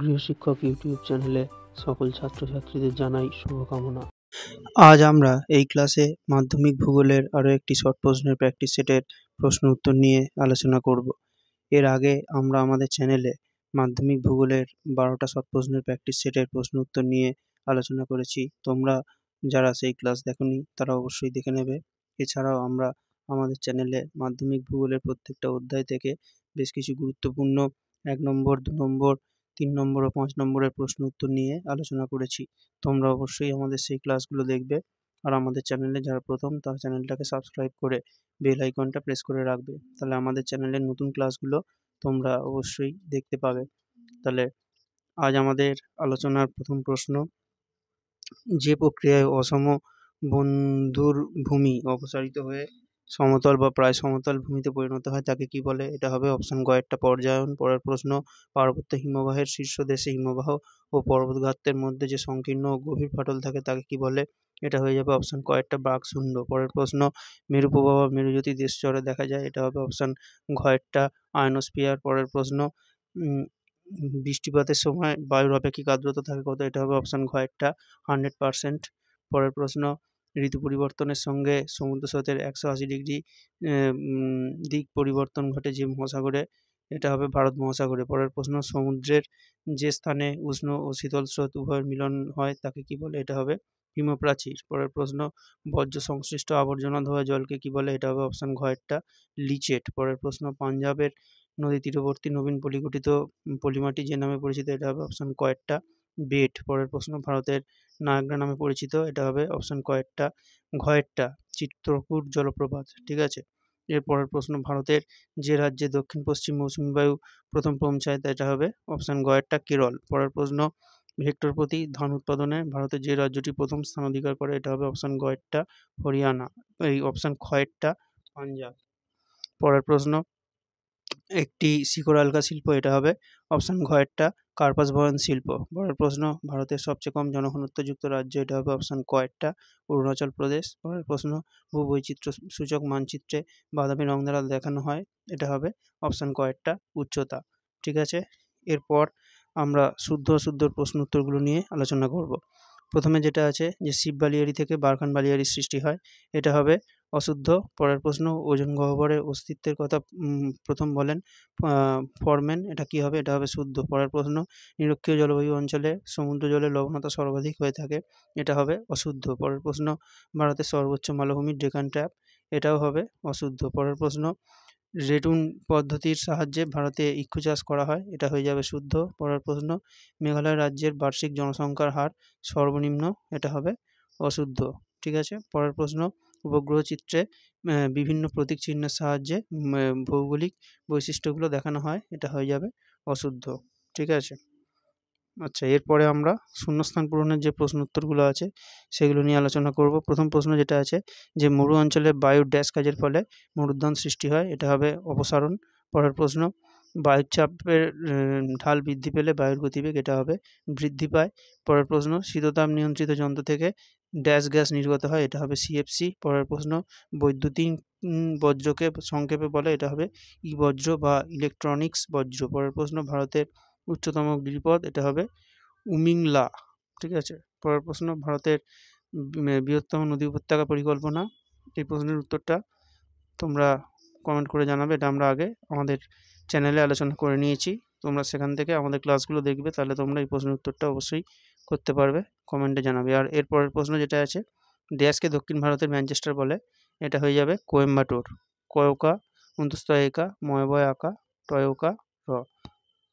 গৃহশিক্ষক YouTube চ্যানেলে সকল ছাত্রছাত্রীদের জানাই শুভকামনা। আজ আমরা এই ক্লাসে মাধ্যমিক ভূগোলের আরও একটি শর্ট প্রশ্নের প্র্যাকটিস সেটের প্রশ্ন উত্তর নিয়ে আলোচনা করব। এর আগে আমরা আমাদের চ্যানেলে মাধ্যমিক ভূগোলের 12টা শর্ট প্রশ্নের প্র্যাকটিস সেটের প্রশ্ন উত্তর নিয়ে আলোচনা করেছি। তোমরা যারা সেই ক্লাস দেখোনি তারা অবশ্যই দেখে নেবে। এছাড়াও আমরা আমাদের চ্যানেলে মাধ্যমিক ভূগোলের প্রত্যেকটা অধ্যায় থেকে বেশ কিছু গুরুত্বপূর্ণ 1 নম্বর, 2 নম্বর, 3 নম্বর ও 5 নম্বরের প্রশ্ন উত্তর নিয়ে আলোচনা করেছি। তোমরা অবশ্যই আমাদের সেই ক্লাসগুলো দেখবে। আর আমাদের চ্যানেলে যারা প্রথম তারা চ্যানেলটাকে সাবস্ক্রাইব করে বেল আইকনটা প্রেস করে রাখবে। তাহলে আমাদের চ্যানেলের নতুন ক্লাসগুলো তোমরা অবশ্যই দেখতে পাবে। তাহলে আজ আমাদের আলোচনার প্রথম প্রশ্ন, যে প্রক্রিয়ায় অসম বন্ধুর ভূমি অপসারিত হয়ে সমতল বা প্রায় সমতল ভূমিতে পরিণত হয় তাকে কি বলে? এটা হবে অপশন গ একটা পর্যায়ন। পরের প্রশ্ন, পার্বত্য হিমবাহের শীর্ষদেশে হিমবাহ ও পর্বতগাত্রের মধ্যে যে সংকীর্ণ ও গভীর ফাটল থাকে তাকে কি বলে? এটা হয়ে যাবে অপশন ক একটা বাকশূন্য। পরের প্রশ্ন, মেরু প্রবাহ বা মেরুজ্যোতি দেশচরে দেখা যায়, এটা হবে অপশন ঘ একটা আয়নোস্ফিয়ার। পরের প্রশ্ন, বৃষ্টিপাতের সময় বায়ুর আপেক্ষিক আর্দ্রতা থাকে কত? এটা হবে অপশন ঘ একটা 100%। পরের প্রশ্ন, ঋতু পরিবর্তনের সঙ্গে সমুদ্র স্রোতের 180 ডিগ্রি দিক পরিবর্তন ঘটে যে মহাসাগরে? এটা হবে ভারত মহাসাগরে। পরের প্রশ্ন, সমুদ্রের যে স্থানে উষ্ণ ও শীতল স্রোত উভয়ের মিলন হয় তাকে কি বলে? এটা হবে হিমপ্রাচীর। পরের প্রশ্ন, বর্জ্য সংশ্লিষ্ট আবর্জনা ধোয়া জলকে কি বলে? এটা হবে অপশন ঘ একটা লিচেট। পরের প্রশ্ন, পাঞ্জাবের নদী তীরবর্তী নবীন পলিগঠিত পলিমাটি যে নামে পরিচিত? এটা হবে অপশন ক একটা বেট। পরের প্রশ্ন, ভারতের নায়াগ্রা নামে পরিচিত? এটা হবে অপশন ক একটা ঘ একটা চিত্রকূট জলপ্রপাত। ঠিক আছে। এর পরের প্রশ্ন, ভারতের যে রাজ্যে দক্ষিণ পশ্চিম মৌসুমী বায়ু প্রথম পৌঁছায় এটা হবে অপশন গ একটা কেরল। পরের প্রশ্ন, হেক্টর প্রতি ধান উৎপাদনে ভারতের যে রাজ্যটি প্রথম স্থান অধিকার করে? এটা হবে অপশন গ একটা হরিয়ানা। এই অপশন খ একটা পাঞ্জাব। পরের প্রশ্ন, একটি শিকড় আলগা শিল্প? এটা হবে অপশন ঘ একটা কার্পাস বয়ন শিল্প। পরের প্রশ্ন, ভারতের সবচেয়ে কম জনঘনত্বযুক্ত রাজ্য? এটা হবে অপশন ক একটা অরুণাচল প্রদেশ। পরের প্রশ্ন, ভূবৈচিত্র্য সূচক মানচিত্রে বাদামি রং দ্বারা দেখানো হয়? এটা হবে অপশন ক একটা উচ্চতা। ঠিক আছে। এরপর আমরা শুদ্ধ অশুদ্ধর প্রশ্ন উত্তরগুলো নিয়ে আলোচনা করব। প্রথমে যেটা আছে যে শিব বালিয়াড়ি থেকে বারখান বালিয়াড়ির সৃষ্টি হয়, এটা হবে অশুদ্ধ। পরের প্রশ্ন, ওজন গহ্বরের অস্তিত্বের কথা প্রথম বলেন ফরম্যান, এটা কি হবে? এটা হবে শুদ্ধ। পরের প্রশ্ন, নিরক্ষীয় জলবায়ু অঞ্চলে সমুদ্র জলের লবণতা সর্বাধিক হয়ে থাকে, এটা হবে অশুদ্ধ। পরের প্রশ্ন, ভারতের সর্বোচ্চ মালভূমি ডেকান ট্র্যাপ, এটাও হবে অশুদ্ধ। পরের প্রশ্ন, রেটুন পদ্ধতির সাহায্যে ভারতে ইক্ষু চাষ করা হয়, এটা হয়ে যাবে শুদ্ধ। পরের প্রশ্ন, মেঘালয় রাজ্যের বার্ষিক জনসংখ্যার হার সর্বনিম্ন, এটা হবে অশুদ্ধ। ঠিক আছে। পরের প্রশ্ন, উপগ্রহ চিত্রে বিভিন্ন প্রতীক চিহ্নের সাহায্যে ভৌগোলিক বৈশিষ্ট্যগুলো দেখানো হয়, এটা হয়ে যাবে অশুদ্ধ। ঠিক আছে। আচ্ছা, এরপরে আমরা শূন্যস্থান পূরণের যে প্রশ্ন উত্তরগুলো আছে সেগুলো নিয়ে আলোচনা করব। প্রথম প্রশ্ন যেটা আছে যে মরু অঞ্চলে বায়ুর ড্যাশ কাজের ফলে মরুদ্যান সৃষ্টি হয়, এটা হবে অপসারণ। পরের প্রশ্ন, বায়ুর চাপের ঢাল বৃদ্ধি পেলে বায়ুর গতিবেগ, এটা হবে বৃদ্ধি পায়। পরের প্রশ্ন, শীততাপ নিয়ন্ত্রিত যন্ত্র থেকে ড্যাশ গ্যাস নির্গত হয়, এটা হবে সিএফসি। পরের প্রশ্ন, বৈদ্যুতিন বজ্রকে সংক্ষেপে বলে, এটা হবে ই বজ্র বা ইলেকট্রনিক্স বজ্র। পরের প্রশ্ন, ভারতের উচ্চতম গিরিপথ, এটা হবে উমিংলা। ঠিক আছে। পরের প্রশ্ন, ভারতের বৃহত্তম নদী উপত্যকা পরিকল্পনা। এই প্রশ্নের উত্তরটা তোমরা কমেন্ট করে জানাবে। এটা আমরা আগে আমাদের চ্যানেলে আলোচনা করে নিয়েছি, তোমরা সেখান থেকে আমাদের ক্লাসগুলো দেখবে, তাহলে তোমরা এই প্রশ্নের উত্তরটা অবশ্যই করতে পারবে, কমেন্টে জানাবে। আর এর পরের প্রশ্ন যেটা আছে, দেশকে দক্ষিণ ভারতের ম্যানচেস্টার বলে, এটা হয়ে যাবে কোয়েম্বাটোর। কয়কা অন্তস্তয়িকা ময়বয় আঁকা টয়কা র।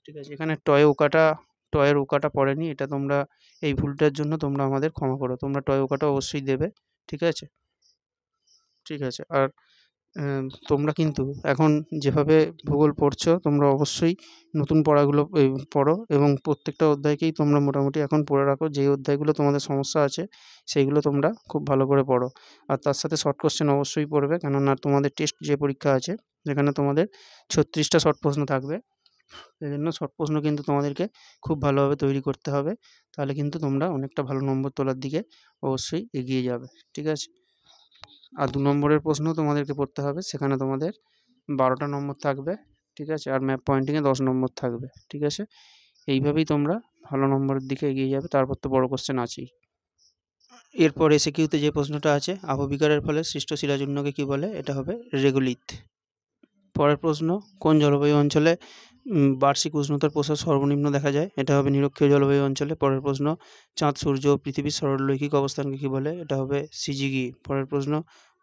ঠিক আছে। এখানে টয়ের ওকাটা পড়েনি, এটা তোমরা এই ভুলটার জন্য তোমরা আমাদের ক্ষমা করো, তোমরা টয় ওকাটা অবশ্যই দেবে। ঠিক আছে। ঠিক আছে। আর তোমরা কিন্তু এখন যেভাবে ভূগোল পড়ছো তোমরা অবশ্যই নতুন পড়াগুলো পড়ো এবং প্রত্যেকটা অধ্যায়কেই তোমরা মোটামুটি এখন পড়ে রাখো। যেই অধ্যায়গুলো তোমাদের সমস্যা আছে সেইগুলো তোমরা খুব ভালো করে পড়ো। আর তার সাথে শর্ট কোশ্চেন অবশ্যই পড়বে, কেননা তোমাদের টেস্ট যে পরীক্ষা আছে যেখানে তোমাদের 36টা শর্ট প্রশ্ন থাকবে, সেজন্য শর্ট প্রশ্ন কিন্তু তোমাদেরকে খুব ভালোভাবে তৈরি করতে হবে, তাহলে কিন্তু তোমরা অনেকটা ভালো নম্বর তোলার দিকে অবশ্যই এগিয়ে যাবে। ঠিক আছে। আর 2 নম্বরের প্রশ্ন তোমাদেরকে পড়তে হবে, সেখানে তোমাদের 12টা নম্বর থাকবে। ঠিক আছে। আর ম্যাপ পয়েন্টিংয়ে 10 নম্বর থাকবে। ঠিক আছে। এইভাবেই তোমরা ভালো নম্বরের দিকে এগিয়ে যাবে, তারপর তো বড় কোশ্চেন আছেই। এরপর এসিকিউতে যে প্রশ্নটা আছে, আবহবিকারের ফলে সৃষ্ট শিলাচূর্ণকে কী বলে? এটা হবে রেগুলিত। পরের প্রশ্ন, কোন জলবায়ু অঞ্চলে বার্ষিক উষ্ণতার প্রসার সর্বনিম্ন দেখা যায়? এটা হবে নিরক্ষীয় জলবায়ু অঞ্চলে। পরের প্রশ্ন, চাঁদ, সূর্য ও পৃথিবীর সরলরৈখিক অবস্থানকে কী বলে? এটা হবে সিজিগি। পরের প্রশ্ন,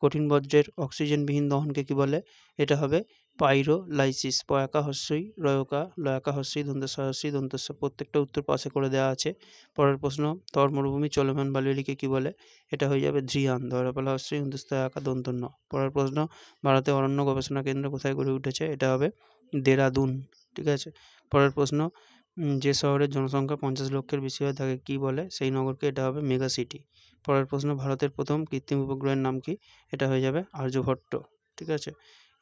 কঠিন বজ্রের অক্সিজেনবিহীন দহনকে কী বলে? এটা হবে পাইরোলাইসিস। পয়াকা হ্রস্বই রয়কা লয়াকা হ্রস্বই দন্তস্ব হ্রস্বই দন্তস্ব। প্রত্যেকটা উত্তর পাশে করে দেওয়া আছে। পরের প্রশ্ন, থর মরুভূমি চলমান বালুলিকে কী বলে? এটা হয়ে যাবে ধৃয়ান। ধরাপালা হ্রস্বই হন্তস্থ আকা দন্ত ন। পরের প্রশ্ন, ভারতে অরণ্য গবেষণা কেন্দ্র কোথায় গড়ে উঠেছে? এটা হবে দেরাদুন। ঠিক আছে। পরের প্রশ্ন, যে শহরের জনসংখ্যা 50 লক্ষের বেশি হয় তাকে কী বলে? সেই নগরকে এটা হবে মেগা সিটি। পরের প্রশ্ন, ভারতের প্রথম কৃত্রিম উপগ্রহের নাম কি? এটা হয়ে যাবে আর্যভট্ট। ঠিক আছে।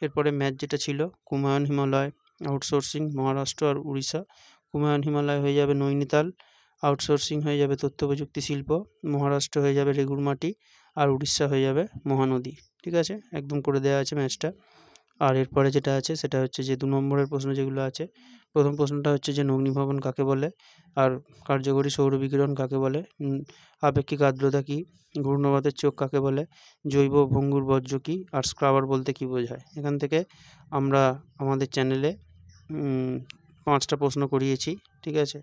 এরপরে ম্যাথ যেটা ছিল, কুমায়ুন হিমালয় আউটসোর্সিং মহারাষ্ট্র আর উড়িষ্যা। কুমায়ুন হিমালয় হয়ে যাবে নৈনিতাল, আউটসোর্সিং হয়ে যাবে তথ্য প্রযুক্তি শিল্প, মহারাষ্ট্র হয়ে যাবে রেগুর মাটি, আর উড়িষ্যা হয়ে যাবে মহানদী। ঠিক আছে, একদম করে দেওয়া আছে ম্যাচটা। আর এরপরে যেটা আছে সেটা হচ্ছে যে 2 নম্বরের প্রশ্ন যেগুলো আছে, প্রথম প্রশ্নটা হচ্ছে যে অগ্নিভবন কাকে বলে, আর কার্যকরী সৌর বিকিরণ কাকে বলে, আপেক্ষিক আর্দ্রতা কী, ঘূর্ণপাতের চোখ কাকে বলে, জৈব ভঙ্গুর বর্জ্য কী, আর স্ক্রাবার বলতে কী বোঝায়। এখান থেকে আমরা আমাদের চ্যানেলে 5টা প্রশ্ন করিয়েছি। ঠিক আছে,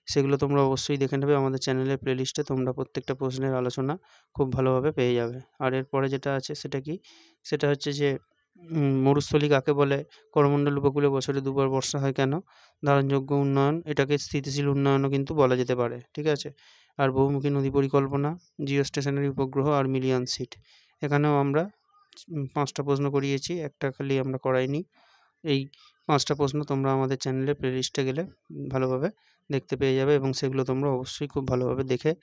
সেগুলো তোমরা অবশ্যই দেখে নেবে আমাদের চ্যানেলের প্লেলিস্টে। তোমরা প্রত্যেকটা প্রশ্নের আলোচনা খুব ভালোভাবে পেয়ে যাবে। আর এরপরে যেটা আছে সেটা কি, সেটা হচ্ছে যে মরুস্থলী কাকে বলে, করমণ্ডল উপকূলে বছরে 2 বার বর্ষা হয় কেন, ধারণযোগ্য উন্নয়ন, এটাকে স্থিতিশীল উন্নয়নও কিন্তু বলা যেতে পারে। ঠিক আছে। আর বহুমুখী নদী পরিকল্পনা, জিও স্টেশনারি উপগ্রহ আর মিলিয়ন সিট। এখানেও আমরা 5টা প্রশ্ন করিয়েছি, একটা খালি আমরা করাইনি। এই 5টা প্রশ্ন তোমরা আমাদের চ্যানেলের প্লেলিস্টে গেলে ভালোভাবে দেখতে পেয়ে যাবে, এবং সেগুলো তোমরা অবশ্যই খুব ভালোভাবে দেখে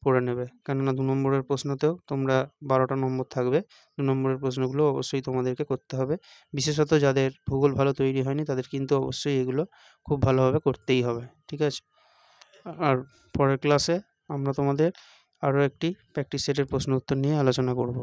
পড়ে নেবে। কেননা 2 নম্বরের প্রশ্নতেও তোমরা 12টা নম্বর থাকবে। 2 নম্বরের প্রশ্নগুলো অবশ্যই তোমাদেরকে করতে হবে। বিশেষত যাদের ভূগোল ভালো তৈরি হয়নি তাদের কিন্তু অবশ্যই এগুলো খুব ভালোভাবে করতেই হবে। ঠিক আছে। আর পরের ক্লাসে আমরা তোমাদের আরও একটি প্র্যাকটিস সেটের প্রশ্ন উত্তর নিয়ে আলোচনা করব।